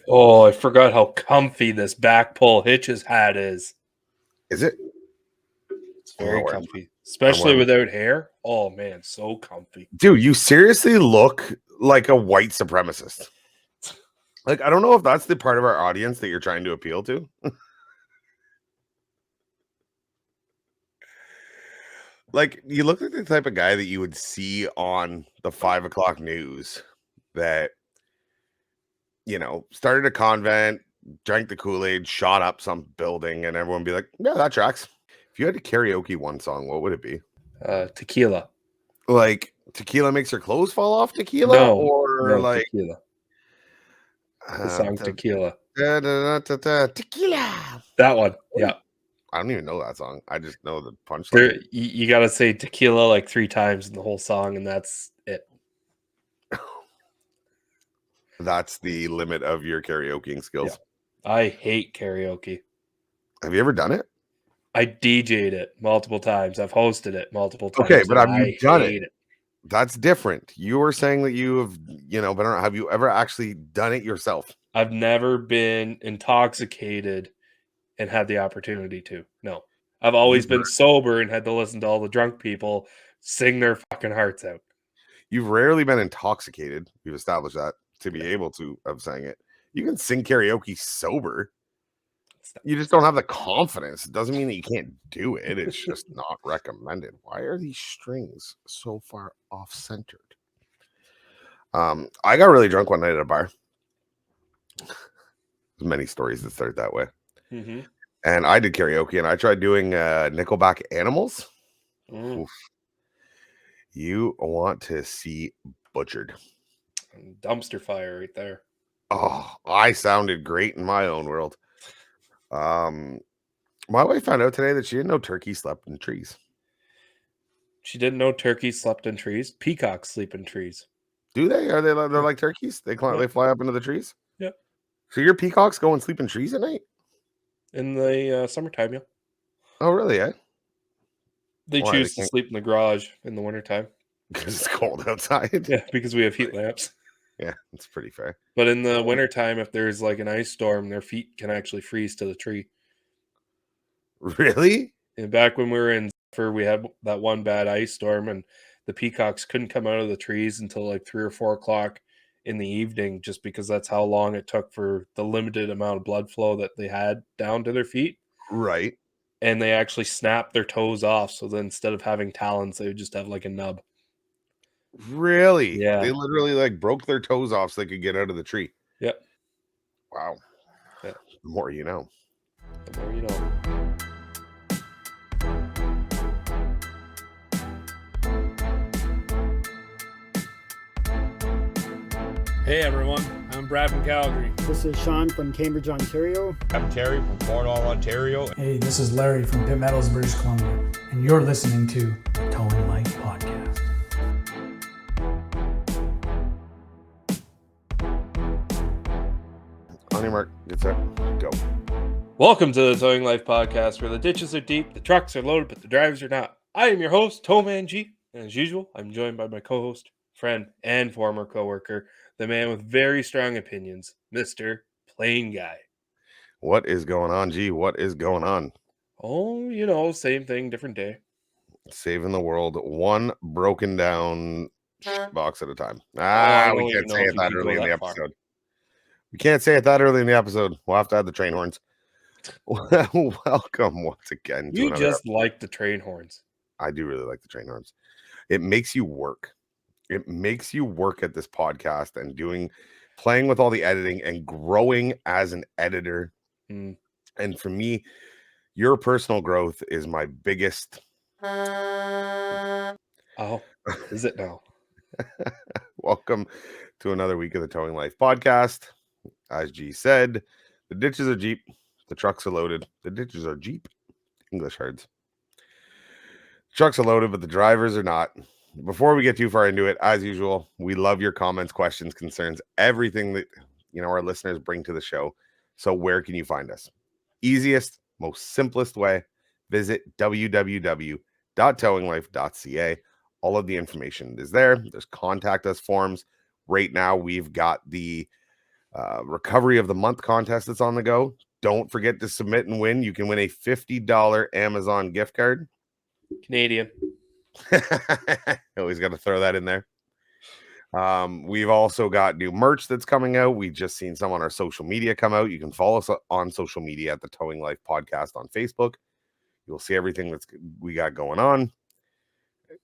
Oh, I forgot how comfy this BakPul Hitches hat is. Is it? It's very comfy, especially without hair. Oh man, so comfy. Dude, you seriously look like a white supremacist. Like, I don't know if that's the part of our audience that you're trying to appeal to. Like, you look like the type of guy that you would see on the 5 o'clock news that, you know, started a convent, drank the Kool-Aid, shot up some building, and everyone be like, yeah, that tracks. If you had to karaoke one song, what would it be? Tequila. Like, tequila makes your clothes fall off tequila? No, or like tequila. The song Tequila. Tequila. That one. Yeah. I don't even know that song. I just know the punchline. You got to say tequila like 3 times in the whole song, and that's it. That's the limit of your karaokeing skills. Yeah. I hate karaoke. Have you ever done it? I DJ'd it multiple times. I've hosted it multiple times. Okay, but have you done it? it? That's different. You were saying that you have, but have you ever actually done it yourself? I've never been intoxicated and had the opportunity to. No. I've always been sober and had to listen to all the drunk people sing their fucking hearts out. You've rarely been intoxicated. We've established that to be able to have sang it. You can sing karaoke sober. You just don't have the confidence. It doesn't mean that you can't do it. It's just not recommended. Why are these strings so far off-centered? I got really drunk one night at a bar. There's many stories that start that way. Mm-hmm. And I did karaoke, and I tried doing Nickelback Animals. Mm. You want to see butchered. Dumpster fire right there. Oh, I sounded great in my own world. My wife found out today that she didn't know turkeys slept in trees. She didn't know turkeys slept in trees. Peacocks sleep in trees. Do they? They're like turkeys? They fly up into the trees? Yep. So your peacocks go and sleep in trees at night? In the summertime, yeah. Oh, really, eh? They choose to sleep in the garage in the wintertime. Because it's cold outside? Yeah, because we have heat lamps. Yeah, that's pretty fair. But in the wintertime, if there's like an ice storm, their feet can actually freeze to the tree. Really? And back when we were in Zephyr, we had that one bad ice storm, and the peacocks couldn't come out of the trees until like 3 or 4 o'clock in the evening, just because that's how long it took for the limited amount of blood flow that they had down to their feet. Right. And they actually snapped their toes off. So then instead of having talons, they would just have like a nub. Really? Yeah. They literally like broke their toes off so they could get out of the tree. Yep. Wow. Yeah. The more you know. The more you know. Hey everyone, I'm Brad from Calgary. This is Sean from Cambridge, Ontario. I'm Terry from Cornwall, Ontario. Hey, this is Larry from Pitt Meadows, British Columbia, and you're listening to the Towing Life Podcast. On your mark, get set, go. Welcome to the Towing Life Podcast, where the ditches are deep, the trucks are loaded, but the drivers are not. I am your host, TowManG, and as usual, I'm joined by my co-host, friend, and former co-worker, the man with very strong opinions, Mr. PlainGuy. What is going on, G? What is going on? Oh, same thing, different day. Saving the world one broken down box at a time. We can't say it that early in the episode. We can't say it that early in the episode. We'll have to add the train horns. Welcome once again. You just like the train horns. I do really like the train horns. It makes you work. It makes you work at this podcast and playing with all the editing and growing as an editor. Mm. And for me, your personal growth is my biggest. Oh, is it now? Welcome to another week of the Towing Life Podcast. As G said, the ditches are Jeep, the trucks are loaded. The ditches are Jeep, English herds. Trucks are loaded, but the drivers are not. Before we get too far into it, as usual, we love your comments, questions, concerns, everything that our listeners bring to the show. So where can you find us? Easiest, most simplest way, visit www.towinglife.ca. All of the information is there. There's contact us forms. Right now, we've got the Recovery of the Month contest that's on the go. Don't forget to submit and win. You can win a $50 Amazon gift card. Canadian. Always got to throw that in there. We've also got new merch that's coming out. We just seen some on our social media come out. You can follow us on social media at the Towing Life Podcast on Facebook. You'll see everything we got going on.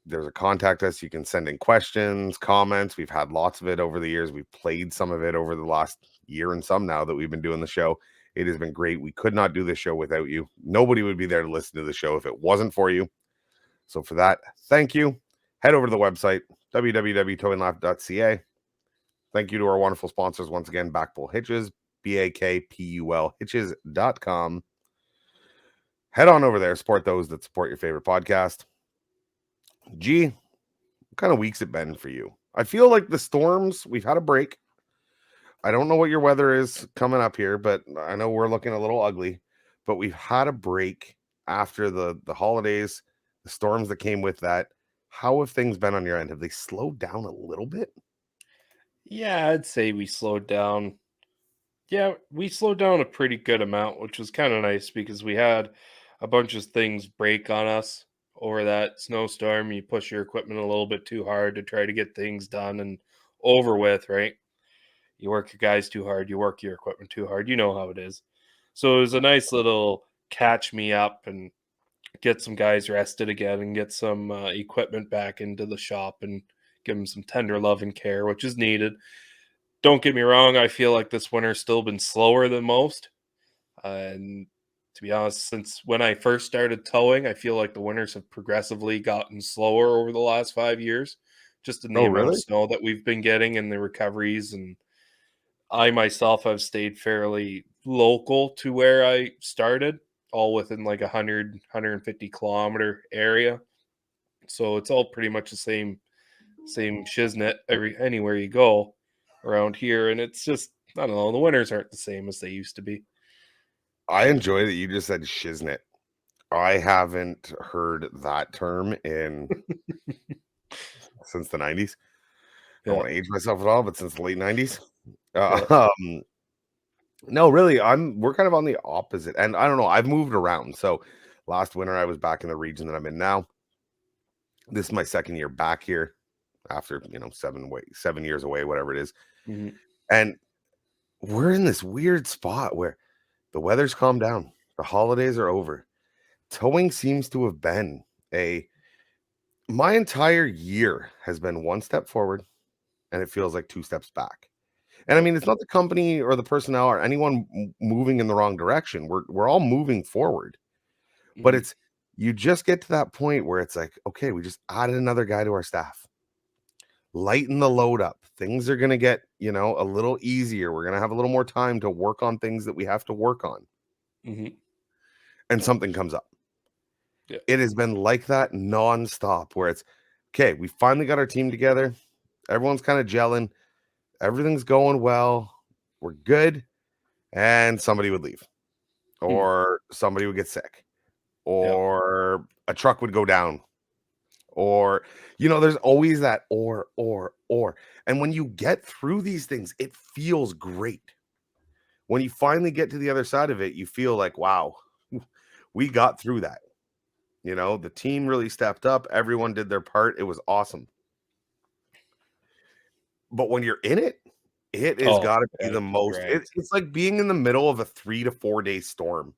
There's a contact us. You can send in questions, comments. We've had lots of it over the years. We've played some of it over the last year and some now that we've been doing the show. It has been great. We could not do this show without you. Nobody would be there to listen to the show if it wasn't for you. So for that, thank you. Head over to the website, www.towinglife.ca. Thank you to our wonderful sponsors once again, BakPul Hitches, BakPul Hitches.com. Head on over there, support those that support your favorite podcast. G, what kind of week's it been for you? I feel like the storms, we've had a break. I don't know what your weather is coming up here, but I know we're looking a little ugly. But we've had a break after the holidays, the storms that came with that. How have things been on your end? Have they slowed down a little bit? Yeah, I'd say we slowed down. Yeah, we slowed down a pretty good amount, which was kind of nice because we had a bunch of things break on us over that snowstorm. You push your equipment a little bit too hard to try to get things done and over with, right? You work your guys too hard, you work your equipment too hard. You know how it is. So it was a nice little catch me up and get some guys rested again and get some equipment back into the shop and give them some tender love and care, which is needed. Don't get me wrong, I feel like this winter's still been slower than most. And to be honest, since when I first started towing, I feel like the winters have progressively gotten slower over the last 5 years, just in the amount Really? of snow that we've been getting and the recoveries. And I myself have stayed fairly local to where I started, all within like 150 kilometer area. So it's all pretty much the same shiznit anywhere you go around here. And it's just, I don't know, the winters aren't the same as they used to be. I enjoy that you just said shiznit. I haven't heard that term since the 90s. I don't want to age myself at all, but since the late 90s. No, really, we're kind of on the opposite. And I don't know, I've moved around. So last winter I was back in the region that I'm in now. This is my second year back here after 7 years away, whatever it is. Mm-hmm. And we're in this weird spot where the weather's calmed down. The holidays are over. Towing seems to have been my entire year has been one step forward and it feels like two steps back. And I mean, it's not the company or the personnel or anyone moving in the wrong direction. We're all moving forward. But Mm-hmm. you just get to that point where it's like, okay, we just added another guy to our staff. Lighten the load up. Things are going to get, a little easier. We're going to have a little more time to work on things that we have to work on. Mm-hmm. And something comes up. Yeah. It has been like that nonstop where it's, okay, we finally got our team together. Everyone's kind of gelling. Everything's going well. We're good. And somebody would leave. Or somebody would get sick. Or a truck would go down. Or, there's always that or. And when you get through these things, it feels great. When you finally get to the other side of it, you feel like, wow, we got through that. The team really stepped up. Everyone did their part. It was awesome. But when you're in it, it has got to be the most. It's like being in the middle of a 3 to 4 day storm.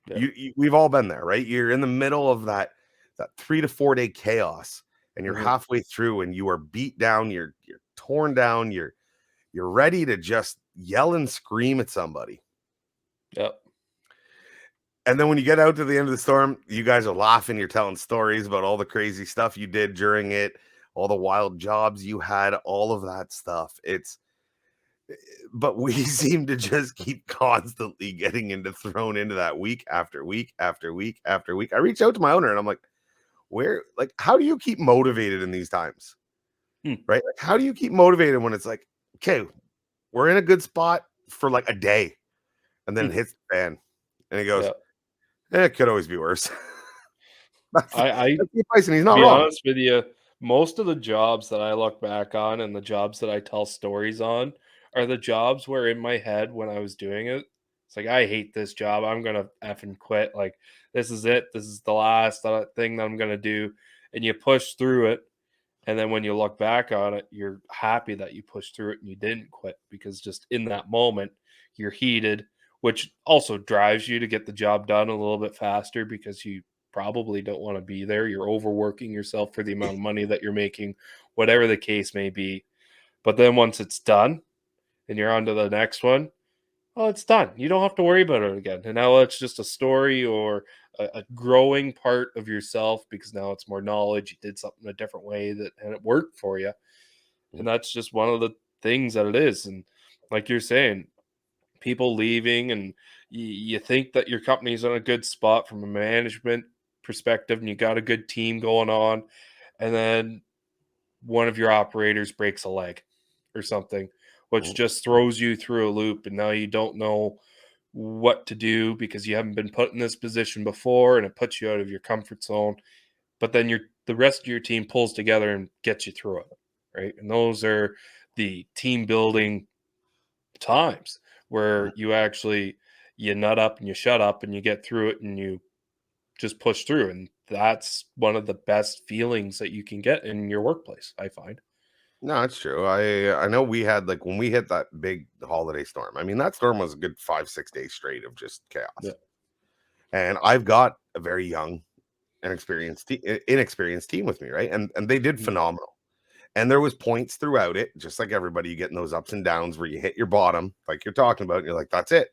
Yeah. We've all been there, right? You're in the middle of that 3 to 4 day chaos, and you're halfway through, and you are beat down. You're torn down. You're ready to just yell and scream at somebody. Yep. And then when you get out to the end of the storm, you guys are laughing. You're telling stories about all the crazy stuff you did during it, all the wild jobs you had, all of that stuff. But we seem to just keep constantly getting thrown into that week after week after week after week. I reached out to my owner and I'm like, how do you keep motivated in these times? Right? Like, how do you keep motivated when it's like, okay, we're in a good spot for like a day and then it hits the fan and he goes, it could always be worse. that's the advice, and he's not wrong. To be honest with you, most of the jobs that I look back on and the jobs that I tell stories on are the jobs where in my head when I was doing it, it's like, I hate this job. I'm gonna effing quit. Like, this is it. This is the last thing that I'm gonna do. And you push through it. And then when you look back on it, you're happy that you pushed through it and you didn't quit, because just in that moment, you're heated, which also drives you to get the job done a little bit faster because you probably don't want to be there. You're overworking yourself for the amount of money that you're making, whatever the case may be. But then once it's done and you're on to the next one, oh, it's done. You don't have to worry about it again. And now it's just a story or a growing part of yourself, because now it's more knowledge. You did something a different way and it worked for you. And that's just one of the things that it is. And like you're saying, people leaving, and you think that your company's on a good spot from a management perspective and you got a good team going on, and then one of your operators breaks a leg or something, which just throws you through a loop, and now you don't know what to do because you haven't been put in this position before, and it puts you out of your comfort zone. But then the rest of your team pulls together and gets you through it, right? And those are the team building times where you nut up and you shut up and you get through it and you just push through. And that's one of the best feelings that you can get in your workplace, I find. No, it's true. I know we had, like, when we hit that big holiday storm. I mean, that storm was a good 5-6 days straight of just chaos. Yeah. And I've got a very young and inexperienced team with me, right? And they did phenomenal. And there was points throughout it, just like everybody, you get in those ups and downs where you hit your bottom, like you're talking about, and you're like, that's it.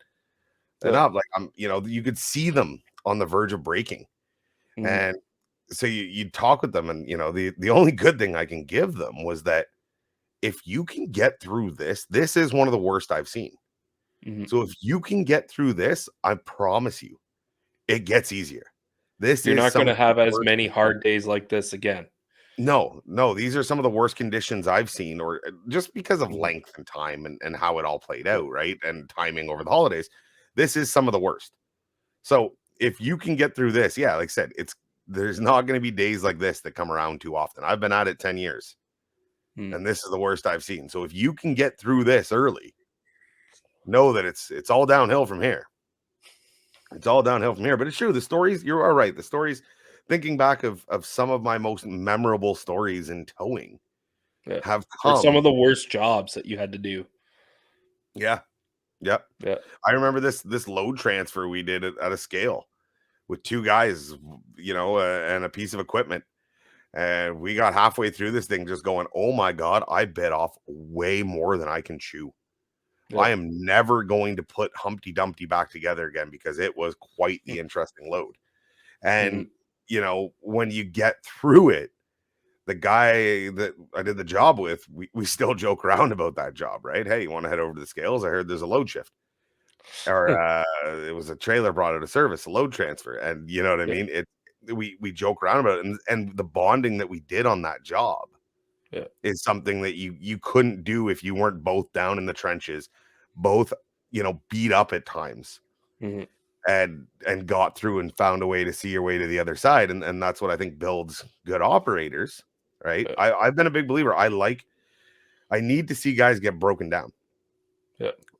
Enough. Like, you could see them on the verge of breaking. And so you talk with them, and the only good thing I can give them was that if you can get through this is one of the worst I've seen. So if you can get through this, I promise you, it gets easier. You're not going to have as many hard days like this again. No, these are some of the worst conditions I've seen, or just because of length and time and how it all played out, right? And timing over the holidays. This is some of the worst. So if you can get through this, yeah, like I said, there's not going to be days like this that come around too often. I've been at it 10 years. And this is the worst I've seen. So if you can get through this early, know that it's all downhill from here. It's all downhill from here. But it's true. The stories, you are right. The stories, thinking back of some of my most memorable stories in towing have come. Or some of the worst jobs that you had to do. Yeah. I remember this load transfer we did at a scale with two guys, and a piece of equipment. And we got halfway through this thing just going, oh my God, I bit off way more than I can chew. Yeah. I am never going to put Humpty Dumpty back together again, because it was quite the interesting load. And, when you get through it, the guy that I did the job with, we still joke around about that job, right? Hey, you want to head over to the scales? I heard there's a load shift. Or it was a trailer brought out of service, a load transfer. And you know what I mean? We joke around about it, and the bonding that we did on that job is something that you couldn't do if you weren't both down in the trenches, both beat up at times, and got through and found a way to see your way to the other side. And that's what I think builds good operators, right? I've been a big believer. I need to see guys get broken down.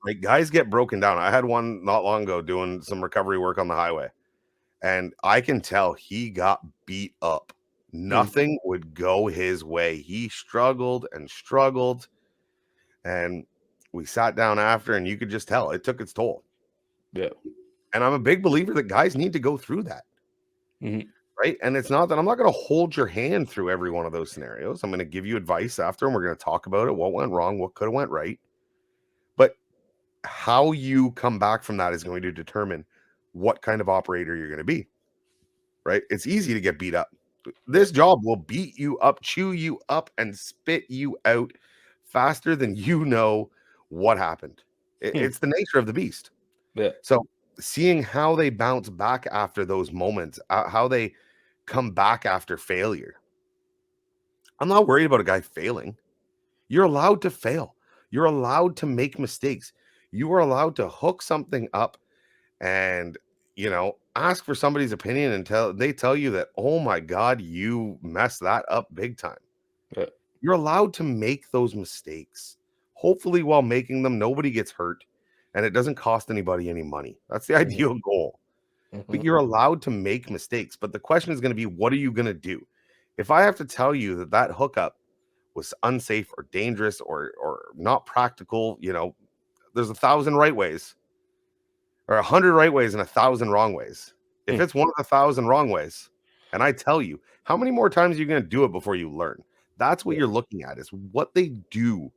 Like, guys get broken down. I had one not long ago doing some recovery work on the highway. And I can tell he got beat up. Nothing would go his way. He struggled. And we sat down after, and you could just tell it took its toll. Yeah. And I'm a big believer that guys need to go through that. Right. And it's not that I'm not going to hold your hand through every one of those scenarios. I'm going to give you advice after, and we're going to talk about it. What went wrong? What could have went right? But how you come back from that is going to determine what kind of operator you're going to be, right? It's easy to get beat up. This job will beat you up, chew you up, and spit you out faster than you know what happened. It's the nature of the beast. Yeah. So seeing how they bounce back after those moments, how they come back after failure. I'm not worried about a guy failing. You're allowed to fail. You're allowed to make mistakes. You are allowed to hook something up and, ask for somebody's opinion until they tell you that, oh my God, you messed that up big time. Yeah. You're allowed to make those mistakes. hopefully while making them, nobody gets hurt and it doesn't cost anybody any money. That's the ideal goal. But you're allowed to make mistakes. But the question is going to be, what are you going to do? If I have to tell you that that hookup was unsafe or dangerous or not practical, there's 1,000 right ways or 100 right ways and 1,000 wrong ways. If it's one of the 1,000 wrong ways, and I tell you, how many more times are you going to do it before you learn? That's what you're looking at, is what they do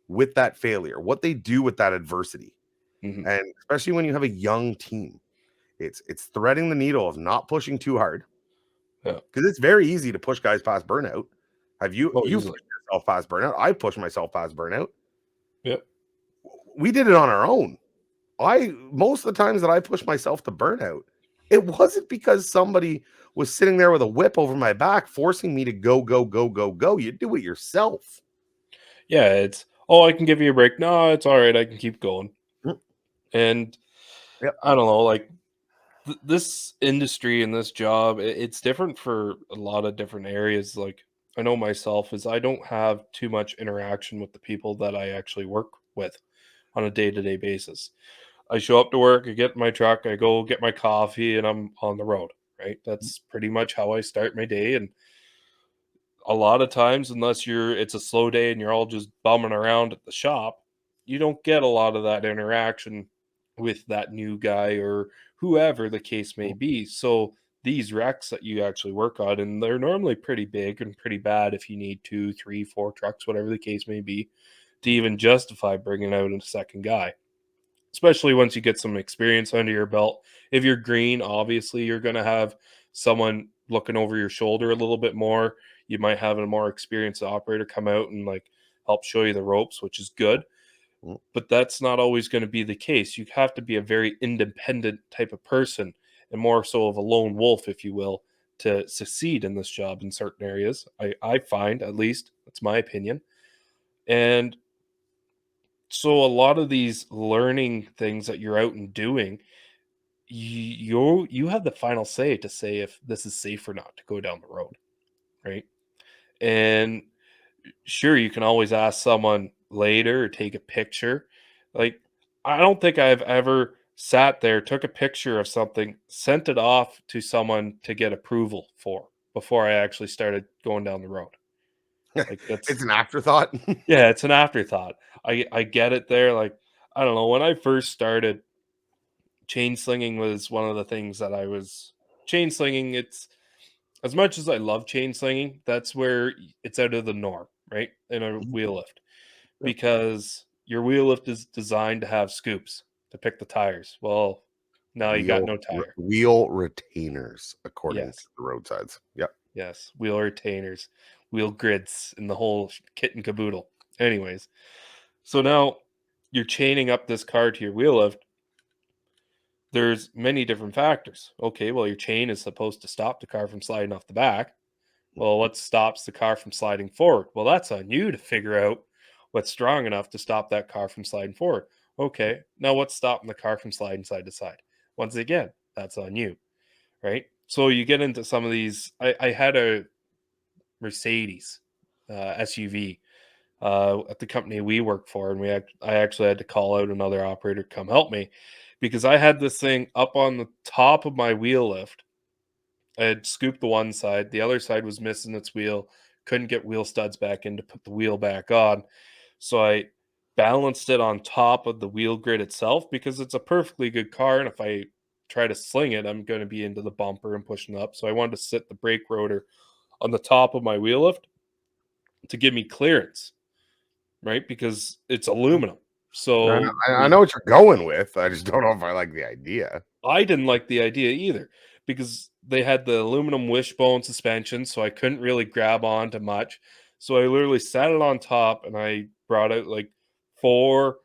with that failure, what they do with that adversity. And especially when you have a young team, it's threading the needle of not pushing too hard. Because it's very easy to push guys past burnout. You pushed yourself past burnout. I pushed myself past burnout. Yep. We did it on our own. Most of the times that I pushed myself to burnout, it wasn't because somebody was sitting there with a whip over my back forcing me to go, go, go, go, go. You do it yourself. Yeah, it's, I can give you a break. No, it's all right. I can keep going. And I don't know, like this industry and this job, it's different for a lot of different areas. Like I know myself is I don't have too much interaction with the people that I actually work with on a day-to-day basis. I show up to work, I get in my truck, I go get my coffee, and I'm on the road, right? That's pretty much how I start my day. And a lot of times, unless it's a slow day and you're all just bumming around at the shop, you don't get a lot of that interaction with that new guy or whoever the case may be. So these wrecks that you actually work on, and they're normally pretty big and pretty bad if you need 2, 3, 4 trucks, whatever the case may be, to even justify bringing out a second guy. Especially once you get some experience under your belt. If you're green, obviously you're going to have someone looking over your shoulder a little bit more. You might have a more experienced operator come out and like help show you the ropes, which is good. But that's not always going to be the case. You have to be a very independent type of person and more so of a lone wolf, if you will, to succeed in this job in certain areas. I find, at least, that's my opinion. And so a lot of these learning things that you're out and doing, you have the final say to say if this is safe or not to go down the road, right? And sure, you can always ask someone later or take a picture. Like, I don't think I've ever sat there, took a picture of something, sent it off to someone to get approval for before I actually started going down the road. Like that's It's an afterthought. yeah, it's an afterthought. I get it there. Like, I don't know, when I first started, chain slinging was one of the things that I was chain slinging. It's as much as I love chain slinging, that's where it's out of the norm, right? In a wheel lift, because your wheel lift is designed to have scoops to pick the tires. Well, now you got no tire. Wheel retainers, according to Yes. the roadsides. Yep. Yes, wheel retainers, wheel grids, and the whole kit and caboodle. Anyways, so now you're chaining up this car to your wheel lift. There's many different factors. Okay, well, your chain is supposed to stop the car from sliding off the back. Well, what stops the car from sliding forward? Well, that's on you to figure out what's strong enough to stop that car from sliding forward. Okay, now what's stopping the car from sliding side to side? Once again, that's on you, right? So you get into some of these. I had a Mercedes SUV at the company we work for, and I actually had to call out another operator to come help me because I had this thing up on the top of my wheel lift. I had scooped the one side, the other side was missing its wheel, couldn't get wheel studs back in to put the wheel back on. So I balanced it on top of the wheel grid itself because it's a perfectly good car. And if I try to sling it, I'm going to be into the bumper and pushing up. So I wanted to sit the brake rotor on the top of my wheel lift to give me clearance, right? Because it's aluminum. So I know what you're going with. I just don't know if I like the idea. I didn't like the idea either because they had the aluminum wishbone suspension, so I couldn't really grab on to much. So I literally sat it on top and I brought out like 4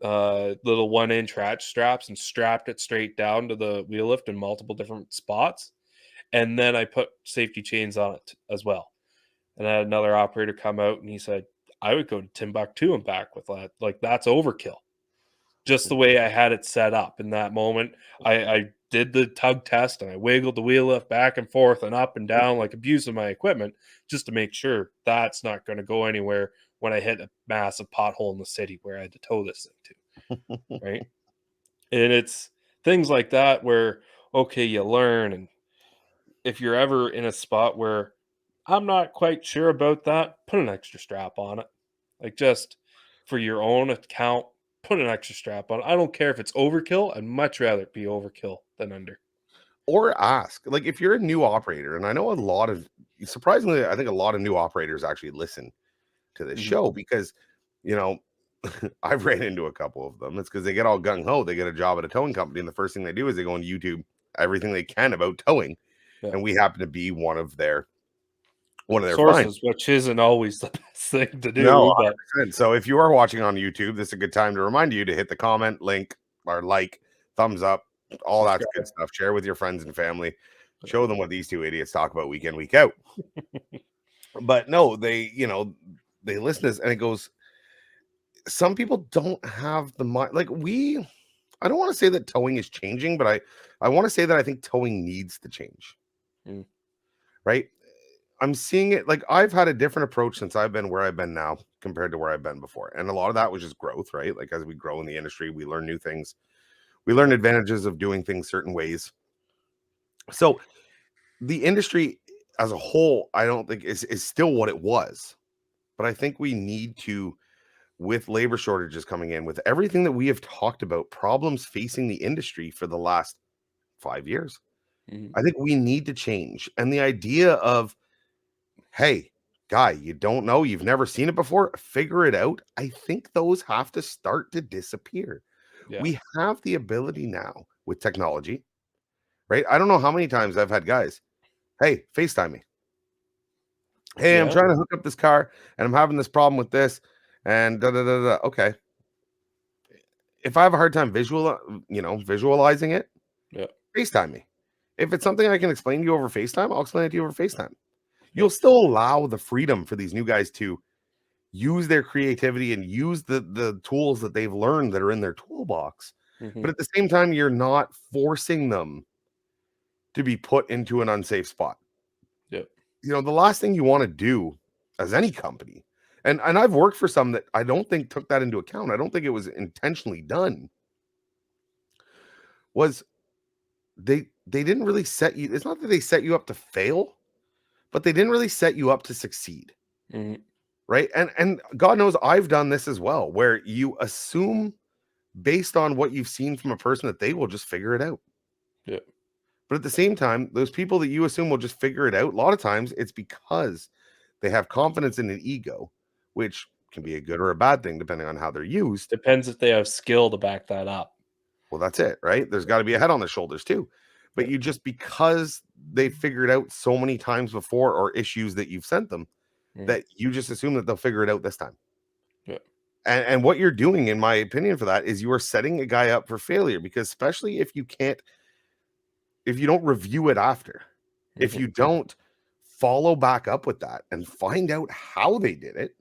little 1-inch ratchet straps and strapped it straight down to the wheel lift in multiple different spots. And then I put safety chains on it as well. And I had another operator come out and he said, I would go to Timbuktu and back with that. Like, that's overkill. Just the way I had it set up in that moment. I did the tug test and I wiggled the wheel lift back and forth and up and down like abusing my equipment just to make sure that's not going to go anywhere when I hit a massive pothole in the city where I had to tow this thing to, right? And it's things like that where, okay, you learn. And if you're ever in a spot where I'm not quite sure about that, put an extra strap on it. Like, just for your own account, put an extra strap on it. I don't care if it's overkill. I'd much rather it be overkill than under. Or ask, like, if you're a new operator, and I know a lot of, surprisingly, I think a lot of new operators actually listen to this show because, you know, I've ran into a couple of them. It's because they get all gung ho. They get a job at a towing company, and the first thing they do is they go on YouTube everything they can about towing, and we happen to be one of their sources, which isn't always the best thing to do. No, but 100%. So if you are watching on YouTube, this is a good time to remind you to hit the comment, link, or like, thumbs up, all that good stuff. Share with your friends and family. Show them what these two idiots talk about week in, week out. But no, they listen to this, and it goes, some people don't have the mind. Like, I don't want to say that towing is changing, but I want to say that I think towing needs to change. Right? I'm seeing it, like, I've had a different approach since I've been where I've been now compared to where I've been before. And a lot of that was just growth, right? Like, as we grow in the industry, we learn new things. We learn advantages of doing things certain ways. So the industry as a whole, I don't think is still what it was. But I think we need to, with labor shortages coming in, with everything that we have talked about, problems facing the industry for the last 5 years, I think we need to change. And the idea of, hey, guy, you don't know, you've never seen it before, figure it out. I think those have to start to disappear. We have the ability now with technology, right? I don't know how many times I've had guys, hey, FaceTime me. Hey, I'm trying to hook up this car and I'm having this problem with this and da da da da. Okay. If I have a hard time visualizing it, FaceTime me. If it's something I can explain to you over FaceTime, I'll explain it to you over FaceTime. You'll still allow the freedom for these new guys to use their creativity and use the tools that they've learned that are in their toolbox. But at the same time, you're not forcing them to be put into an unsafe spot. The last thing you want to do as any company, and I've worked for some that I don't think took that into account. I don't think it was intentionally done. Was they didn't really set you. It's not that they set you up to fail, but they didn't really set you up to succeed. Right. And God knows I've done this as well, where you assume based on what you've seen from a person that they will just figure it out. But at the same time, those people that you assume will just figure it out, a lot of times it's because they have confidence in an ego, which can be a good or a bad thing, depending on how they're used. Depends if they have skill to back that up. Well, that's it, right? There's got to be a head on their shoulders too. But you just, because they figured out so many times before, or issues that you've sent them, that you just assume that they'll figure it out this time. And what you're doing, in my opinion, for that is you are setting a guy up for failure, because especially if you don't review it after, if you don't follow back up with that and find out how they did it,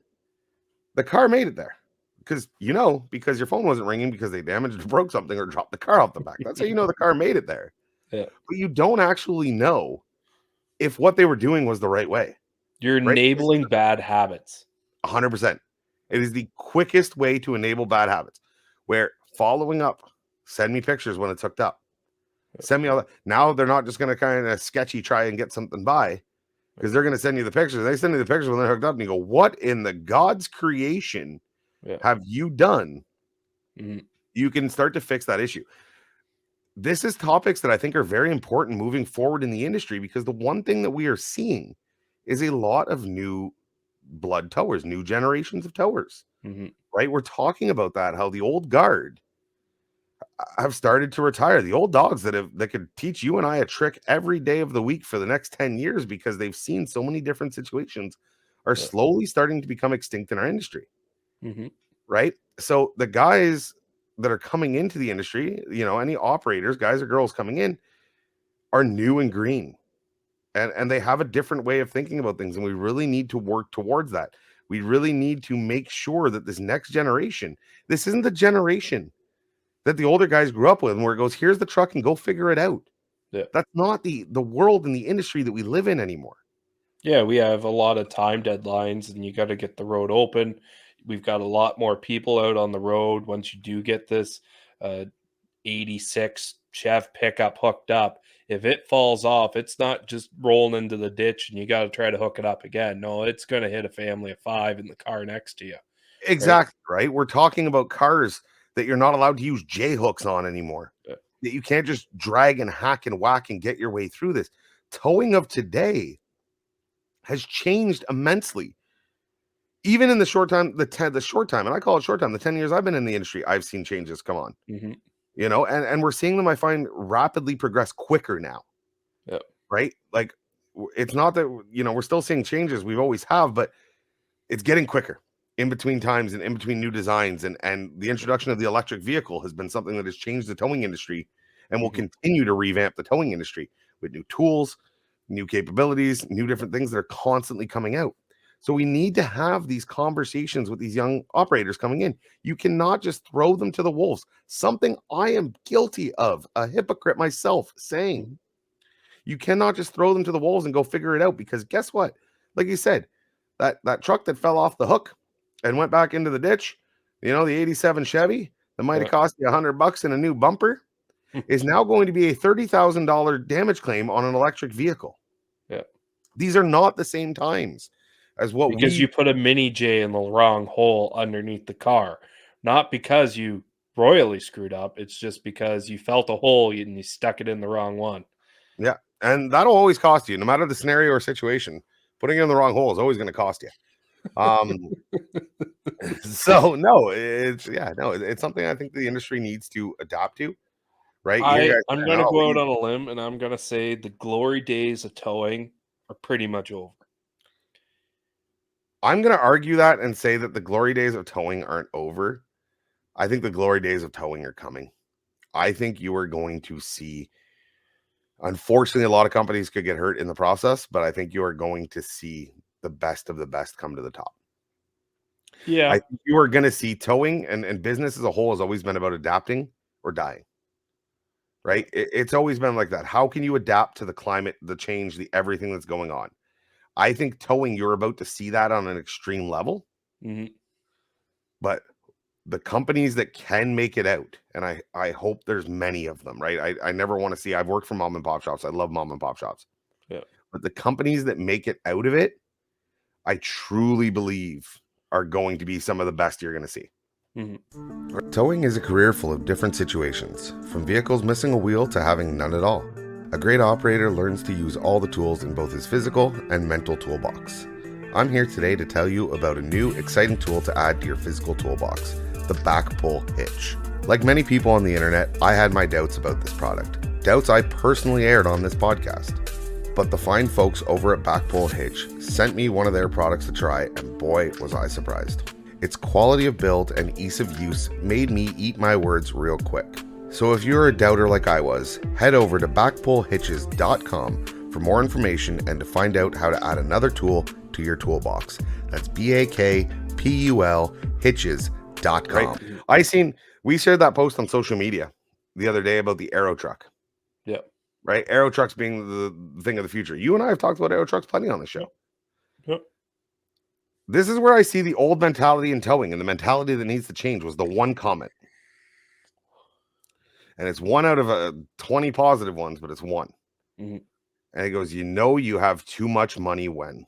the car made it there. Because your phone wasn't ringing because they damaged or broke something or dropped the car off the back. That's how you know the car made it there. But you don't actually know if what they were doing was the right way. You're enabling bad habits. 100%. It is the quickest way to enable bad habits, where following up, send me pictures when it's hooked up. Send me all that. Now they're not just going to kind of sketchy try and get something by, because they're going to send you the pictures. They send you the pictures when they're hooked up, and you go, what in the God's creation have you done? You can start to fix that issue. This is topics that I think are very important moving forward in the industry, because the one thing that we are seeing is a lot of new blood towers, new generations of towers, right? We're talking about that, how the old guard have started to retire. The old dogs that could teach you and I a trick every day of the week for the next 10 years, because they've seen so many different situations, are slowly starting to become extinct in our industry. Right? So the guys that are coming into the industry, any operators, guys or girls coming in, are new and green. And they have a different way of thinking about things. And we really need to work towards that. We really need to make sure that this next generation, this isn't the generation that the older guys grew up with, and where it goes, here's the truck and go figure it out. That's not the world and the industry that we live in anymore. Yeah, we have a lot of time deadlines, and you got to get the road open. We've got a lot more people out on the road once you do get this uh, 86 Chev pickup hooked up. If it falls off, it's not just rolling into the ditch and you got to try to hook it up again. No, it's going to hit a family of 5 in the car next to you. Right? Exactly, right? We're talking about cars that you're not allowed to use J hooks on anymore. Yeah. That you can't just drag and hack and whack and get your way through this. Towing of today has changed immensely. Even in the short time, the short time, and I call it short time, the 10 years I've been in the industry, I've seen changes come on. Mm-hmm. You know, and we're seeing them, I find, rapidly progress quicker now. Yeah. Right? Like, it's not that, you know, we're still seeing changes we always have, but it's getting quicker in between times and in between new designs. And the introduction of the electric vehicle has been something that has changed the towing industry and will continue to revamp the towing industry with new tools, new capabilities, new different things that are constantly coming out. So we need to have these conversations with these young operators coming in. You cannot just throw them to the wolves. Something I am guilty of, a hypocrite myself, saying you cannot just throw them to the wolves and go figure it out, because guess what? Like you said, that truck that fell off the hook and went back into the ditch, you know, the 87 Chevy that might have cost you $100 and a new bumper is now going to be a $30,000 damage claim on an electric vehicle. Yeah. These are not the same times as what because you put a mini J in the wrong hole underneath the car, not because you royally screwed up. It's just because you felt a hole and you stuck it in the wrong one. Yeah. And that'll always cost you, no matter the scenario or situation. Putting it in the wrong hole is always going to cost you. So no, it's something I think the industry needs to adapt to. Right. I'm going to go out on a limb and I'm going to say the glory days of towing are pretty much over. I'm going to argue that and say that the glory days of towing aren't over. I think the glory days of towing are coming. I think you are going to see, unfortunately, a lot of companies could get hurt in the process, but I think you are going to see the best of the best come to the top. Yeah. I think you are going to see towing and business as a whole has always been about adapting or dying. Right? It's always been like that. How can you adapt to the climate, the change, the everything that's going on? I think towing, you're about to see that on an extreme level. But the companies that can make it out, and I hope there's many of them, right? I never want to see, I've worked for mom and pop shops. I love mom and pop shops. Yeah. But the companies that make it out of it, I truly believe are going to be some of the best you're going to see. Towing is a career full of different situations, from vehicles missing a wheel to having none at all. A great operator learns to use all the tools in both his physical and mental toolbox. I'm here today to tell you about a new, exciting tool to add to your physical toolbox, the BakPul Hitch. Like many people on the internet, I had my doubts about this product. Doubts I personally aired on this podcast. But the fine folks over at BakPul Hitch sent me one of their products to try, and boy, was I surprised. Its quality of build and ease of use made me eat my words real quick. So if you're a doubter like I was, head over to bakpulhitches.com for more information and to find out how to add another tool to your toolbox. That's BakPul Hitches.com. Right. We shared that post on social media the other day about the Aero truck. Yeah. Right? Aero trucks being the thing of the future. You and I have talked about Aero trucks plenty on the show. Yep. This is where I see the old mentality in towing, and the mentality that needs to change was the one comment. And it's one out of 20 positive ones, but it's one. And it goes, you have too much money when.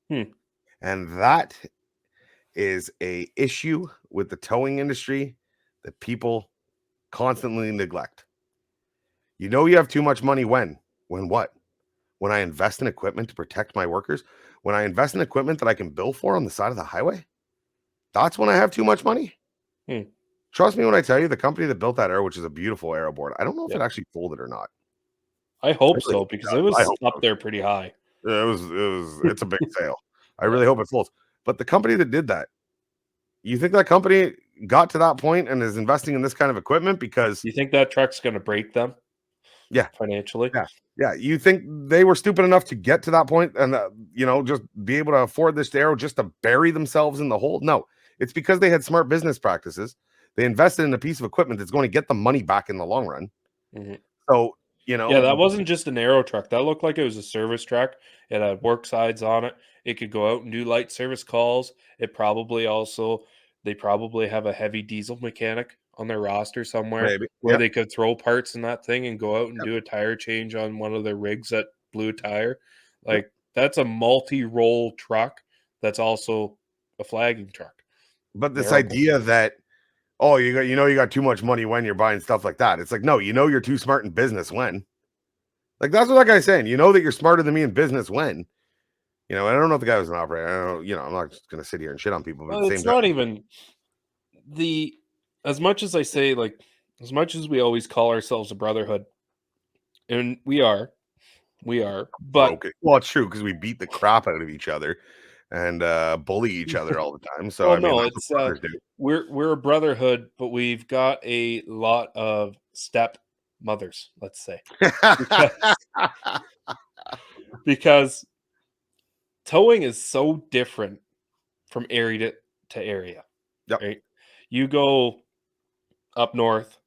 And that is a issue with the towing industry that people constantly neglect. You have too much money when what? When I invest in equipment to protect my workers, when I invest in equipment that I can bill for on the side of the highway, that's when I have too much money. Trust me when I tell you, the company that built that Aero, which is a beautiful Aero board, I don't know if it actually folded or not. I hope so, because it was up there pretty high. It's a big fail. I really hope it folds. But the company that did that, you think that company got to that point and is investing in this kind of equipment because you think that truck's going to break them? Yeah, financially. Yeah. You think they were stupid enough to get to that point and just be able to afford this Aero just to bury themselves in the hole? No, it's because they had smart business practices. They invested in a piece of equipment that's going to get the money back in the long run. So, you know. Yeah, that wasn't just an aero truck. That looked like it was a service truck. It had work sides on it. It could go out and do light service calls. It probably also they probably have a heavy diesel mechanic on their roster somewhere Maybe. where Yep. they could throw parts in that thing and go out and do a tire change on one of their rigs that blew a tire. Like that's a multi-role truck that's also a flagging truck. But this Terrible. idea that, oh, you got too much money when you're buying stuff like that. It's like, no, you're too smart in business when. Like, that's what that guy's saying. You know that you're smarter than me in business when. I don't know if the guy was an operator. I don't know, I'm not just going to sit here and shit on people. But Well, at the same it's time, not even as much as I say, like, as much as we always call ourselves a brotherhood, and we are, but broken. Well, it's true because we beat the crap out of each other and bully each other all the time. So, well, I mean, no, that's it's what brothers do. we're a brotherhood, but we've got a lot of step mothers, let's say, because towing is so different from area to area. Yep. Right? You go up north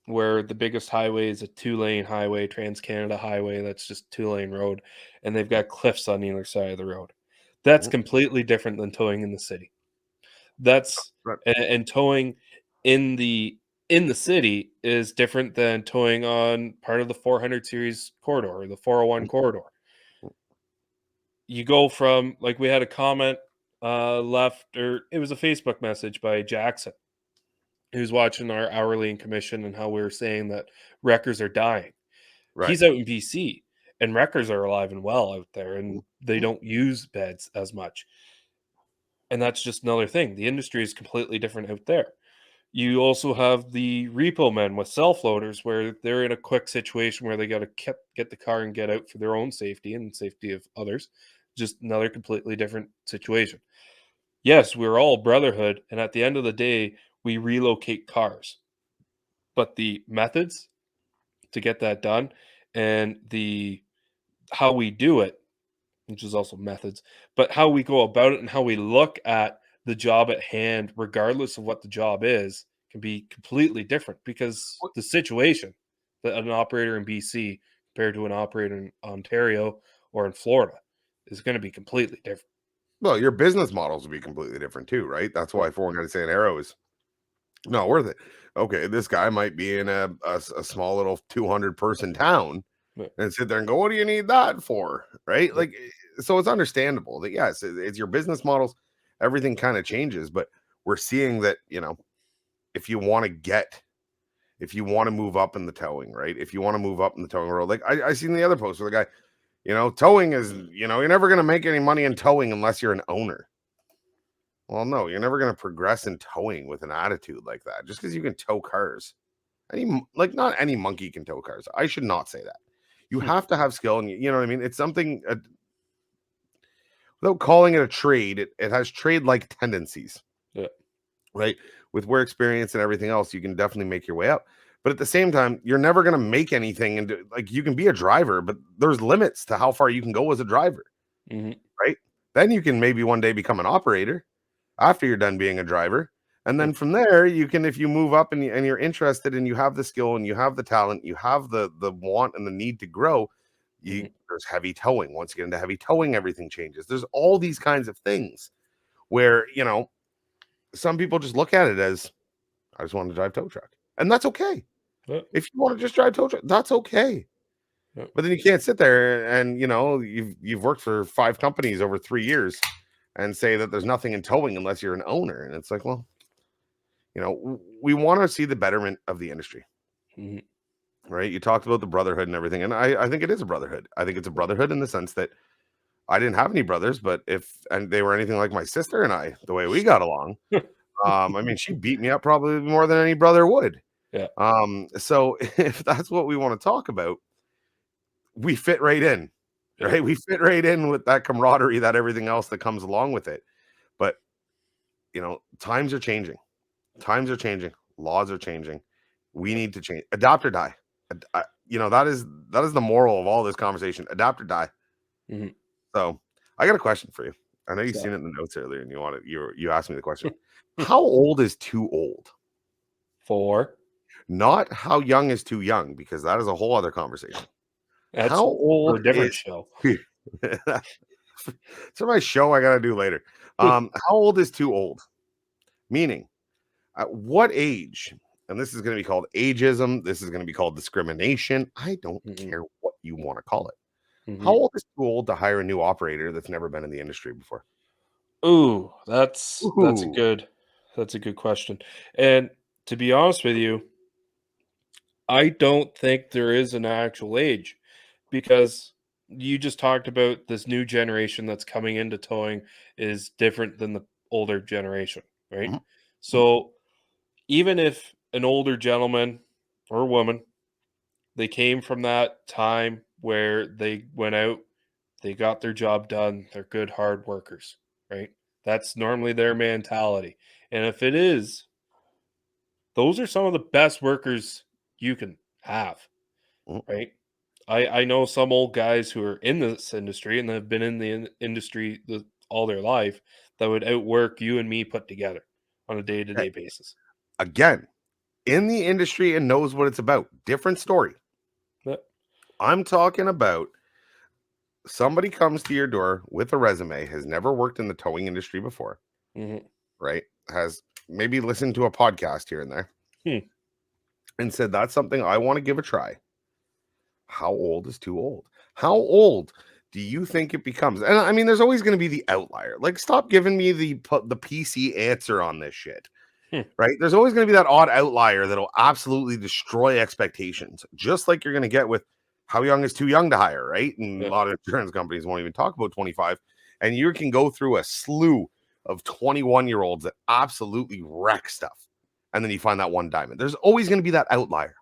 where the biggest highway is a 2-lane highway, Trans-Canada Highway, that's just 2-lane road, and they've got cliffs on either side of the road. That's completely different than towing in the city. That's Right. and towing in the city is different than towing on part of the 400 series corridor or the 401 corridor. You go from, like, we had a comment left, or it was a Facebook message by Jackson, who's watching our hourly and commission and how we were saying that wreckers are dying. Right. He's out in BC and wreckers are alive and well out there and they don't use beds as much. And that's just another thing. The industry is completely different out there. You also have the repo men with self loaders where they're in a quick situation where they got to get the car and get out for their own safety and safety of others. Just another completely different situation. Yes, we're all brotherhood, and at the end of the day, we relocate cars. But the methods to get that done and the how we do it, which is also methods, but how we go about it and how we look at the job at hand, regardless of what the job is, can be completely different because the situation that an operator in BC compared to an operator in Ontario or in Florida is going to be completely different. Well, your business models will be completely different too, right? That's why for one guy to say an arrow is not worth it. Okay, this guy might be in a small little 200 person town Right. and sit there and go, what do you need that for? Right? Like, so it's understandable that, yes, it's your business models, everything kind of changes, but we're seeing that, if you want to move up in the towing, right? If you want to move up in the towing world, like I seen the other post where the guy, towing is, you're never going to make any money in towing unless you're an owner. Well, no, you're never going to progress in towing with an attitude like that. Just because you can tow cars, not any monkey can tow cars. I should not say that. You have to have skill, and you know what I mean. It's something without calling it a trade. It has trade-like tendencies, right? With where experience and everything else, you can definitely make your way up. But at the same time, you're never going to make anything. And like, you can be a driver, but there's limits to how far you can go as a driver, right? Then you can maybe one day become an operator after you're done being a driver. And then from there, you can, if you move up and you're interested and you have the skill and you have the talent, you have the want and the need to grow, there's heavy towing. Once you get into heavy towing, everything changes. There's all these kinds of things where, some people just look at it as, I just want to drive tow truck. And that's okay. If you want to just drive tow truck, that's okay. But then you can't sit there and, you've worked for 5 companies over 3 years and say that there's nothing in towing unless you're an owner. And it's like, well, we want to see the betterment of the industry, right? You talked about the brotherhood and everything. And I think it is a brotherhood. I think it's a brotherhood in the sense that I didn't have any brothers, but and they were anything like my sister and I, the way we got along, I mean, she beat me up probably more than any brother would. Yeah. So if that's what we want to talk about, we fit right in, right? We fit right in with that camaraderie, that everything else that comes along with it. But, times are changing. Times are changing. Laws are changing. We need to change. Adapt or die. That is the moral of all this conversation. Adapt or die. So I got a question for you. I know you've seen it in the notes earlier and you asked me the question. How old is too old? 4. Not how young is too young, because that is a whole other conversation. That's How for old a different is show. so my show I gotta do later. How old is too old? Meaning, at what age? And this is going to be called ageism. This is going to be called discrimination. I don't care what you want to call it. How old is too old to hire a new operator that's never been in the industry before? Ooh, that's a Ooh. good question. And to be honest with you, I don't think there is an actual age, because you just talked about this new generation that's coming into towing is different than the older generation, right? Mhm. So even if an older gentleman or woman, they came from that time where they went out, they got their job done, they're good hard workers, right? That's normally their mentality. And if it is, those are some of the best workers you can have, Mhm. right? I know some old guys who are in this industry and have been in the industry all their life that would outwork you and me put together on a day-to-day basis. Again, in the industry and knows what it's about. Different story. But, I'm talking about somebody comes to your door with a resume, has never worked in the towing industry before, mhm. right? Has maybe listened to a podcast here and there Hmm. and said, that's something I want to give a try. How old is too old? How old do you think it becomes? And I mean, there's always going to be the outlier. Like, stop giving me the PC answer on this shit. Hmm. Right? There's always going to be that odd outlier that'll absolutely destroy expectations, just like you're going to get with how young is too young to hire, right? And Yeah. a lot of insurance companies won't even talk about 25. And you can go through a slew of 21-year-olds that absolutely wreck stuff. And then you find that one diamond. There's always going to be that outlier.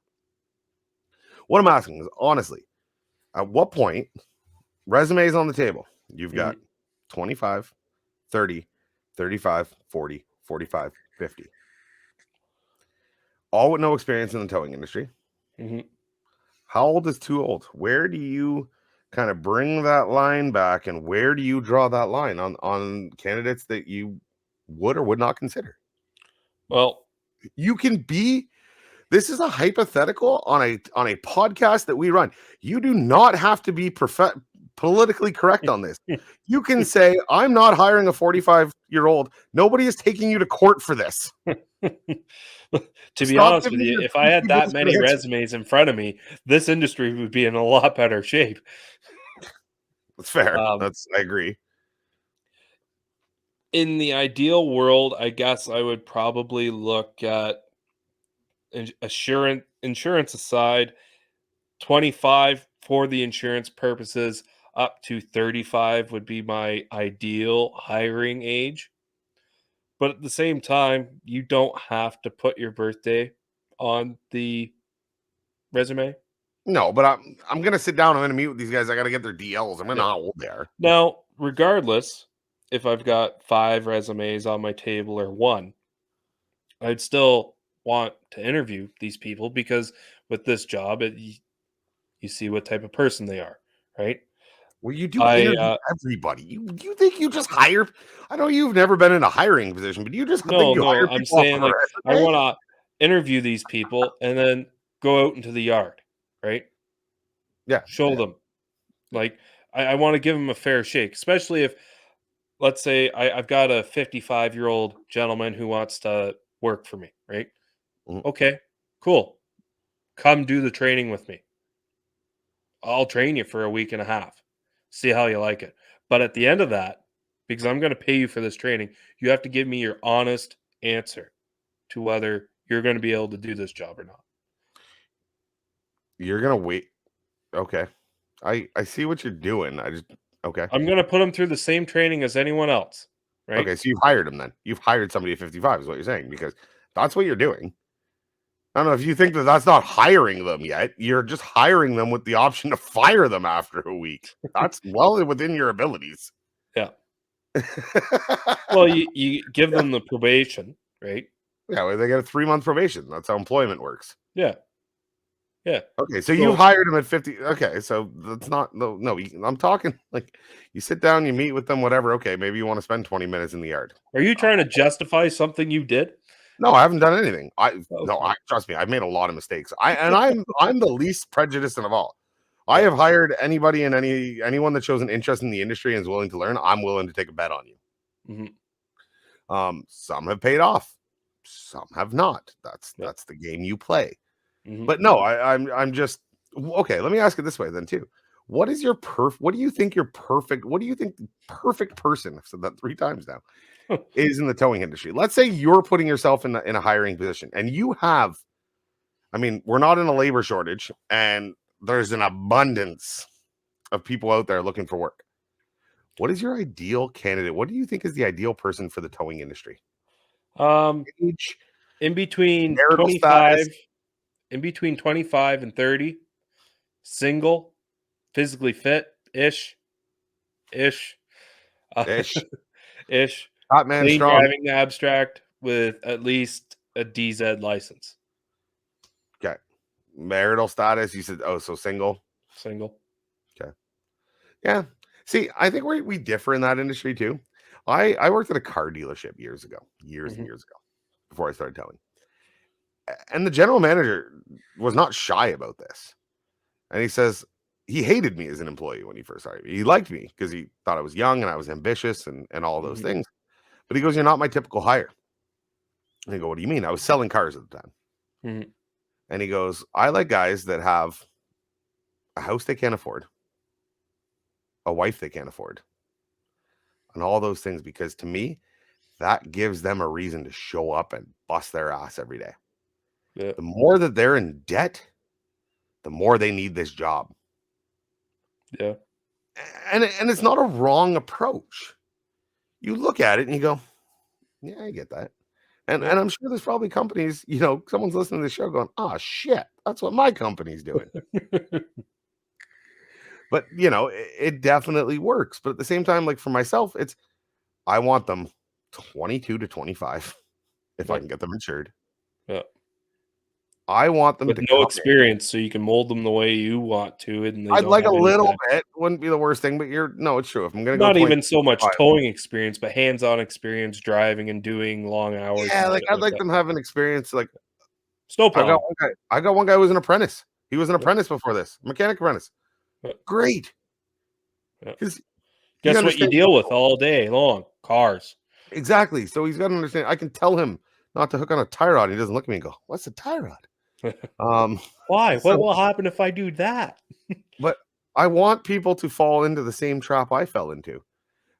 What I'm asking is, honestly, at what point, resumes on the table, you've got 25, 30, 35, 40, 45, 50. All with no experience in the towing industry. Mhm. How old is too old? Where do you kind of bring that line back, and where do you draw that line on candidates that you would or would not consider? Well, You can be, this is a hypothetical on a podcast that we run. You do not have to be politically correct on this. You can say, I'm not hiring a 45-year-old. Nobody is taking you to court for this. to be Stop honest with giving me you, your if I had that bullshit many answer. resumes in front of me, this industry would be in a lot better shape. That's fair. Um, I agree. in the ideal world, I guess I would probably look at insurance aside, 25 for the insurance purposes, up to 35 would be my ideal hiring age. But at the same time, you don't have to put your birthday on the resume. No, but I'm gonna sit down. I'm gonna meet with these guys. I gotta get their DLs. I'm gonna know Yeah. how old they are. Now, regardless, if I've got 5 resumes on my table or 1, I'd still want to interview these people, because with this job, you see what type of person they are, right? Well, you do I interview everybody. You think you just hire? I know you've never been in a hiring position, but you just think you no, hire I'm people off saying, of like, a I resume? wanna interview these people and then go out into the yard, right? Yeah, Show yeah. them. Like, I wanna give them a fair shake, especially if, let's say, I've got a 55-year-old gentleman who wants to work for me, right? Mhm. Okay, cool. Come do the training with me. I'll train you for a week and a half. See how you like it. But at the end of that, because I'm gonna pay you for this training, you have to give me your honest answer to whether you're gonna be able to do this job or not. You're gonna wait. Okay, I see what you're doing. Okay. I'm gonna put them through the same training as anyone else, right? Okay, so you've hired them then. You've hired somebody at 55 is what you're saying, because that's what you're doing. I don't know if you think that that's not hiring them yet. You're just hiring them with the option to fire them after a week. That's well within your abilities. Yeah. Well, you give them the probation, right? Yeah, well, they get a 3-month probation. That's how employment works. Yeah. Yeah. Okay, so you So, hired them at 50. Okay, so that's not no. I'm talking like you sit down, you meet with them, whatever. Okay, maybe you want to spend 20 minutes in the yard. are you trying to justify something you did? No, I haven't done anything. Okay. Trust me, I've made a lot of mistakes. I'm the least prejudiced of all. I have hired anybody and anyone that shows an interest in the industry and is willing to learn. I'm willing to take a bet on you. Some have paid off, some have not. That's the game you play. But no, I'm just okay. Let me ask it this way then too. What is your what do you think the perfect person, I've said that 3 times now, is in the towing industry? Let's say you're putting yourself in a hiring position and you have, I mean, we're not in a labor shortage and there's an abundance of people out there looking for work. What is your ideal candidate? What do you think is the ideal person for the towing industry? Age, in between 25 and 30, single, physically fit ish. Ish. Hot man, clean strong. driving abstract with at least a DZ license. Okay. Marital status, you said, so single. Okay. Yeah. See, I think we differ in that industry too. I worked at a car dealership years and years ago, before I started towing. And the general manager was not shy about this. And he says he hated me as an employee when he first hired me. He liked me because he thought I was young and I was ambitious and all those things. But he goes, "You're not my typical hire." And I go, "What do you mean?" I was selling cars at the time. And he goes, "I like guys that have a house they can't afford, a wife they can't afford, and all those things, because to me, that gives them a reason to show up and bust their ass every day. Yeah. The more that they're in debt, the more they need this job." Yeah. And it's not a wrong approach. You look at it and you go, "Yeah, I get that." And I'm sure there's probably companies, someone's listening to the show going, "Oh shit, that's what my company's doing." But it definitely works. But at the same time, like for myself, I want them 22 to 25 if I can get them insured. Yeah. I want them with to no experience, so you can mold them the way you want to. And I'd like a little bit. Wouldn't be the worst thing, but it's true. If I'm gonna not even so much towing experience, but hands-on experience, driving and doing long hours. Yeah, like I'd like them to have an experience. Like snowplow. I got one guy who was an apprentice. He was an apprentice before this, mechanic apprentice. Great. Guess what you deal with all day long? Cars. Exactly. So he's got to understand. I can tell him not to hook on a tie rod. He doesn't look at me and go, "What's a tie rod?" Why? What will happen if I do that? But I want people to fall into the same trap I fell into.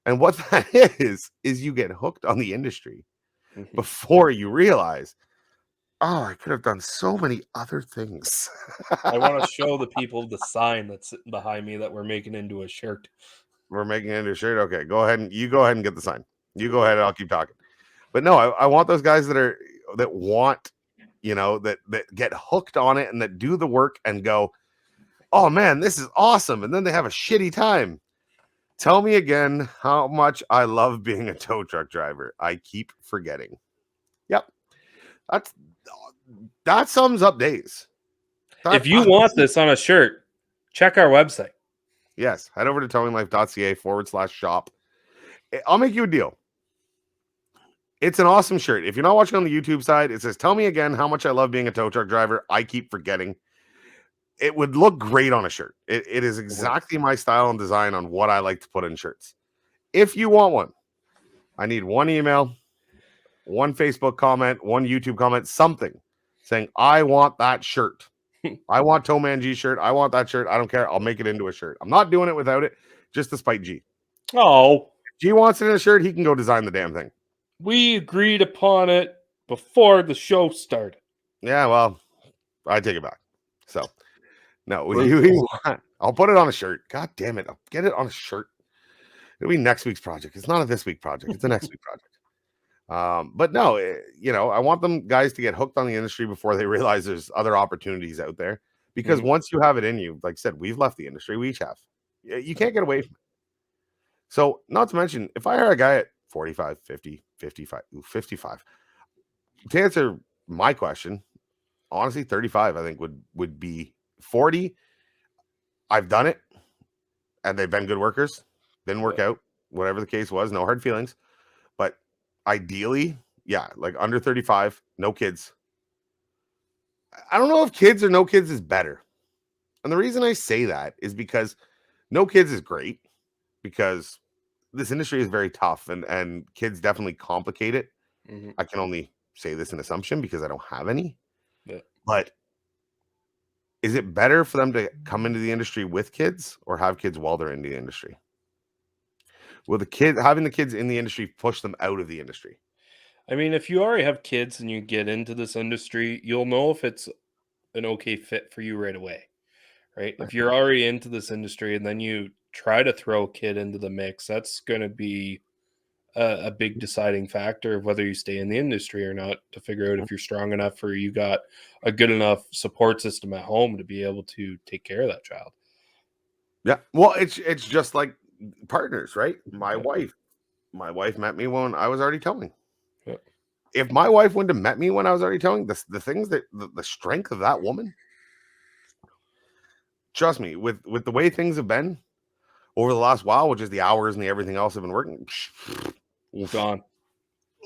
And what that is you get hooked on the industry before you realize, I could have done so many other things. I want to show the people the sign that's sitting behind me that we're making into a shirt. We're making it into a shirt. Okay, go ahead and get the sign. You go ahead and I'll keep talking. But no, I want those guys that want, that get hooked on it and that do the work and go, "Oh man, this is awesome." And then they have a shitty time. Tell me again how much I love being a tow truck driver. I keep forgetting. Yep. That sums up days. If you want this on a shirt, check our website. Yes. Head over to towinglife.ca/shop. I'll make you a deal. It's an awesome shirt. If you're not watching on the YouTube side, it says, "Tell me again how much I love being a tow truck driver. I keep forgetting." It would look great on a shirt. It is exactly my style and design on what I like to put in shirts. If you want one, I need one email, one Facebook comment, one YouTube comment, something saying, "I want that shirt. I want TowManG shirt. I want that shirt. I don't care. I'll make it into a shirt." I'm not doing it without it, just to spite G. Oh. If G wants it in a shirt, he can go design the damn thing. We agreed upon it before the show started. Yeah, well, I take it back. So, no, I'll put it on a shirt. God damn it. I'll get it on a shirt. It'll be next week's project. It's not a this week project. It's a next week project. But no, I want them guys to get hooked on the industry before they realize there's other opportunities out there. Because once you have it in you, like I said, we've left the industry. We each have. You can't get away from it. So, not to mention, if I hire a guy at 45, 50, 55, 55, to answer my question, honestly, 35, I think would be 40. I've done it and they've been good workers. Didn't work out, whatever the case was, no hard feelings. But ideally, yeah, like under 35, no kids. I don't know if kids or no kids is better. And the reason I say that is because no kids is great, because this industry is very tough, and kids definitely complicate it. Mhm. I can only say this in assumption because I don't have any. Yeah. But is it better for them to come into the industry with kids or have kids while they're in the industry? Will having the kids in the industry push them out of the industry? I mean, if you already have kids and you get into this industry, you'll know if it's an okay fit for you right away, right? If you're already into this industry and then you try to throw a kid into the mix, that's going to be a big deciding factor of whether you stay in the industry or not, to figure out if you're strong enough or you got a good enough support system at home to be able to take care of that child. Yeah. Well, it's just like partners, right? My Yeah. wife met me when I was already towing. Yeah. If my wife wouldn't have met me when I was already towing, the things that the strength of that woman, trust me, with the way things have been over the last while, which is the hours and the everything else have been working, Gone.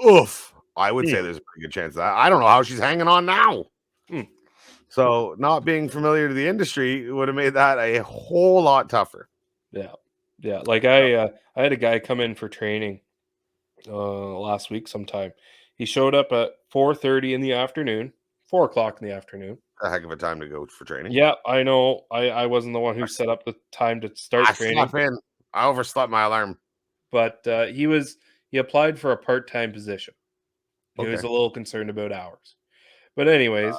oof. I would say there's a pretty good chance of that. I don't know how she's hanging on now. Hmm. So not being familiar to the industry would have made that a whole lot tougher. Yeah. Yeah. Like I had a guy come in for training last week sometime. He showed up at 4:30 in the afternoon, 4 o'clock in the afternoon. A heck of a time to go for training. Yeah, I know. I wasn't the one who set up the time to start I training, slept in. I overslept my alarm. but he applied for a part-time position. He was Okay. a little concerned about hours. But anyways,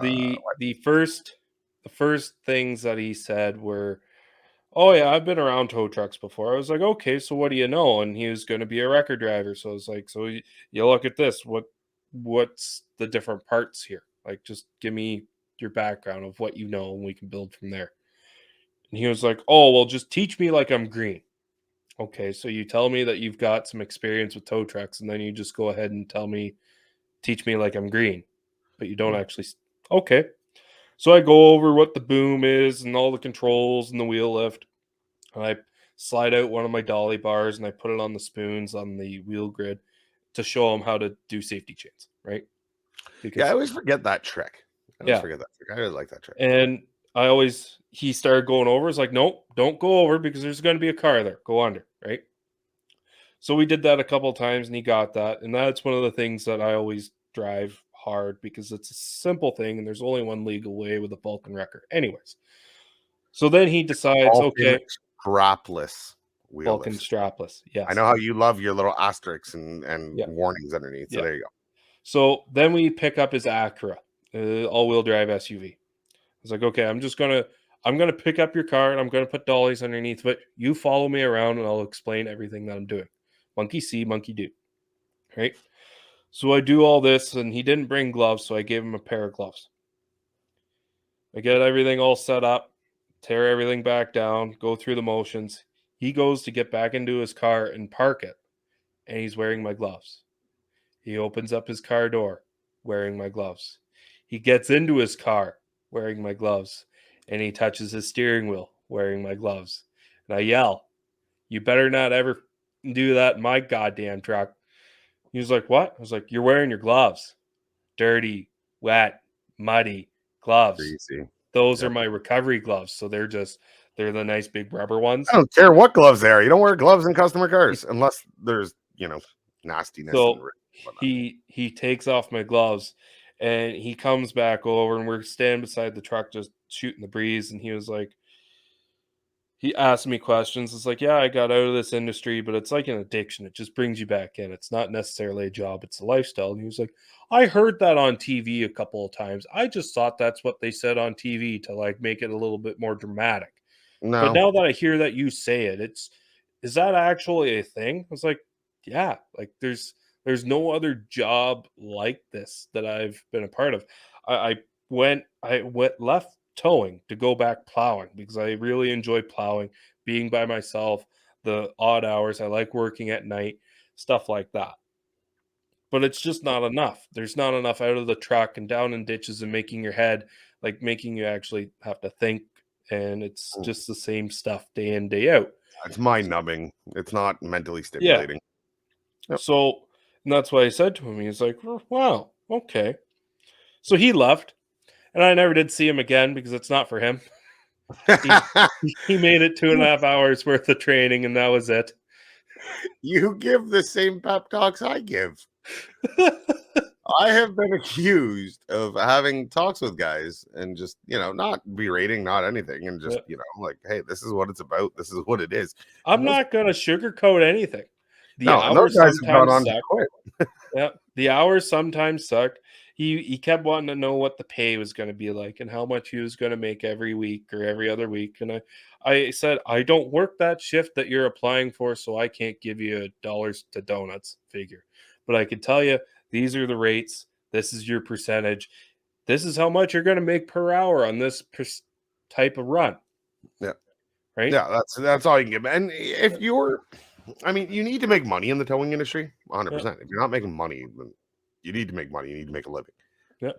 the first things that he said were, "Oh yeah, I've been around tow trucks before." I was like, "Okay, so what do you know?" And he was going to be a record driver, so I was like, "So you look at this. What's the different parts here? Like, just give me your background of what you know, and we can build from there." And he was like, "Oh, well, just teach me like I'm green." Okay, so you tell me that you've got some experience with tow trucks, and then you just go ahead and teach me like I'm green, but you don't actually. Okay, so I go over what the boom is and all the controls and the wheel lift, and I slide out one of my dolly bars and I put it on the spoons on the wheel grid to show him how to do safety chains, right? Yeah, I Because always forget that trick. I really like that trick. and he started going over. It's like, nope, don't go over because there's going to be a car there. Go under, right? So we did that a couple of times and he got that. And that's one of the things that I always drive hard because it's a simple thing and there's only one legal way with a Vulcan wrecker. Anyways, so then he decides, Vulcan okay, strapless Vulcan wheelless. strapless. Yes. I know how you love your little asterisks and Yeah. warnings underneath. So Yeah. there you go. So then we pick up his Acura, all-wheel drive SUV. I was like, okay, I'm gonna pick up your car and I'm gonna put dollies underneath, but you follow me around and I'll explain everything that I'm doing. Monkey see, monkey do. Right. So I do all this, and he didn't bring gloves, so I gave him a pair of gloves. I get everything all set up, tear everything back down, go through the motions. He goes to get back into his car and park it, and he's wearing my gloves. He opens up his car door, wearing my gloves. He gets into his car, wearing my gloves, and he touches his steering wheel, wearing my gloves. And I yell, "You better not ever do that in my goddamn truck." He was like, "What?" I was like, "You're wearing your gloves. Dirty, wet, muddy gloves. Greasy. Those are Yep. my recovery gloves." So they're the nice big rubber ones. I don't care what gloves they are. You don't wear gloves in customer cars unless there's, nastiness and So whatnot. he takes off my gloves and he comes back over and we're standing beside the truck just shooting the breeze. And he asked me questions. It's like, yeah, I got out of this industry, but it's like an addiction. It just brings you back in. It's not necessarily a job, it's a lifestyle. And he was like, I heard that on TV a couple of times. I just thought that's what they said on TV to like make it a little bit more dramatic. But No. now that I hear that you say it, is that actually a thing? I was like, yeah, like there's no other job like this that I've been a part of. I went left towing to go back plowing because I really enjoy plowing, being by myself, the odd hours. I like working at night, stuff like that. But it's just not enough. There's not enough out of the truck and down in ditches and making your head, like making you actually have to think. And it's just the same stuff day in, day out. It's mind numbing. It's not mentally Yeah. stimulating. Yep. So, and that's why I said to him, he's like, "Oh, wow, okay." So he left, and I never did see him again because it's not for him. He made it 2.5 hours worth of training, and that was it. You give the same pep talks I give. I have been accused of having talks with guys and just, not berating, not anything, and just, like, hey, this is what it's about. This is what it is. I'm not going to sugarcoat anything. The No, and those hours guys have gone sometimes on to suck. quit. Yeah, the hours sometimes suck. He kept wanting to know what the pay was going to be like and how much he was going to make every week or every other week. And I said, I don't work that shift that you're applying for, so I can't give you a dollars to donuts figure. But I can tell you, these are the rates. This is your percentage. This is how much you're going to make per hour on this type of run. Yeah. Right? Yeah, that's all you can give. And if you need to make money in the towing industry, 100%. Yeah. If you're not making money, then you need to make money. You need to make a living. Yeah.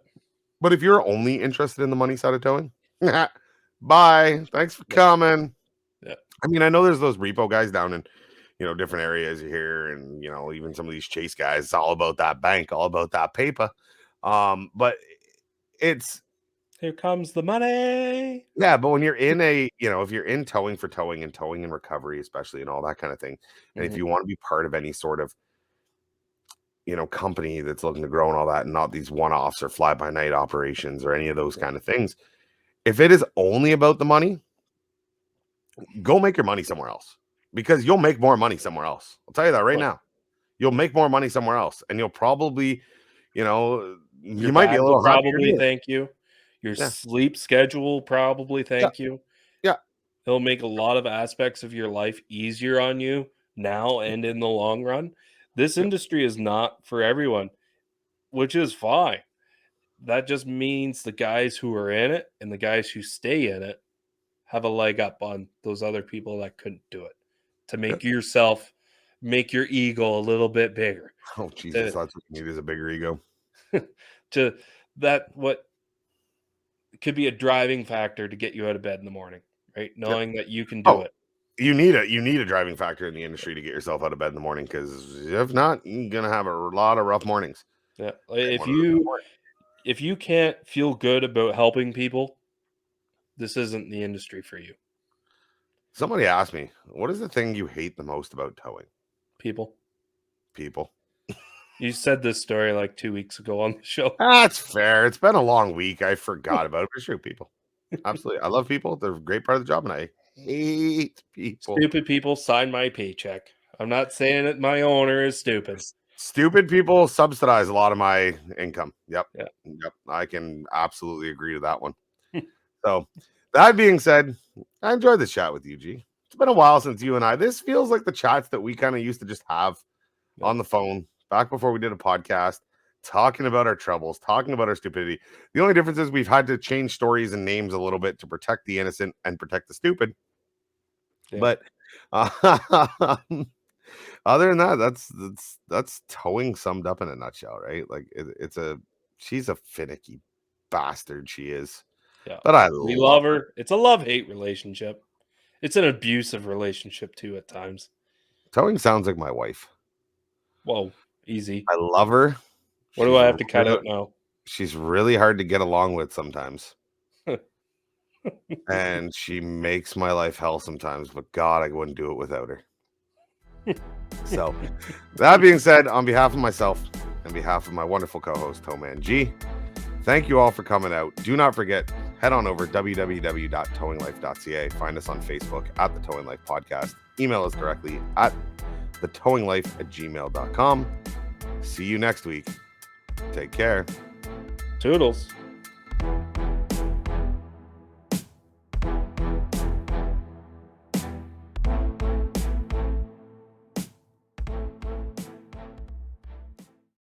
But if you're only interested in the money side of towing, bye. Thanks for coming. Yeah. I mean, I know there's those repo guys down in, different areas here, and even some of these chase guys. It's all about that bank, all about that paper. But it's here comes the money. Yeah, but when you're in if you're in towing for towing and towing and recovery, especially, and all that kind of thing, and if you want to be part of any sort of company that's looking to grow and all that, and not these one-offs or fly-by-night operations or any of those kind of things, if it is only about the money, go make your money somewhere else, because you'll make more money somewhere else. I'll tell you that right now. You'll make more money somewhere else, and you'll probably, you might be a little probably thank you. Your sleep schedule probably thank you. Yeah. He'll make a lot of aspects of your life easier on you now and in the long run. This industry is not for everyone, which is fine. That just means the guys who are in it and the guys who stay in it have a leg up on those other people that couldn't do it, to make make your ego a little bit bigger. Oh, Jesus, that's what you need, is a bigger ego. What could be a driving factor to get you out of bed in the morning, right? Knowing that you can do it. You need a driving factor in the industry to get yourself out of bed in the morning, because if not, you're gonna have a lot of rough mornings. Yeah, if you can't feel good about helping people, this isn't the industry for you. Somebody asked me, what is the thing you hate the most about towing? People. You said this story like 2 weeks ago on the show. That's fair. It's been a long week. I forgot about it. For sure, people. Absolutely. I love people. They're a great part of the job, and I hate people. Stupid people sign my paycheck. I'm not saying that my owner is stupid. Stupid people subsidize a lot of my income. Yep. Yeah. Yep. I can absolutely agree to that one. So, that being said, I enjoyed this chat with you, G. It's been a while since you and I. This feels like the chats that we kind of used to just have on the phone back before we did a podcast, talking about our troubles, talking about our stupidity. The only difference is we've had to change stories and names a little bit to protect the innocent and protect the stupid. Yeah. But other than that, that's towing summed up in a nutshell, right? Like she's a finicky bastard, she is. Yeah. But we love her. It's a love-hate relationship. It's an abusive relationship too at times. Towing sounds like my wife. Whoa, easy. I love her. What do I have to cut out now? She's really hard to get along with sometimes. And she makes my life hell sometimes, but God, I wouldn't do it without her. So, that being said, on behalf of myself and behalf of my wonderful co-host, TowManG, thank you all for coming out. Do not forget, head on over www.towinglife.ca. Find us on Facebook at The Towing Life Podcast. Email us directly at thetowinglife@gmail.com. See you next week. Take care. Toodles.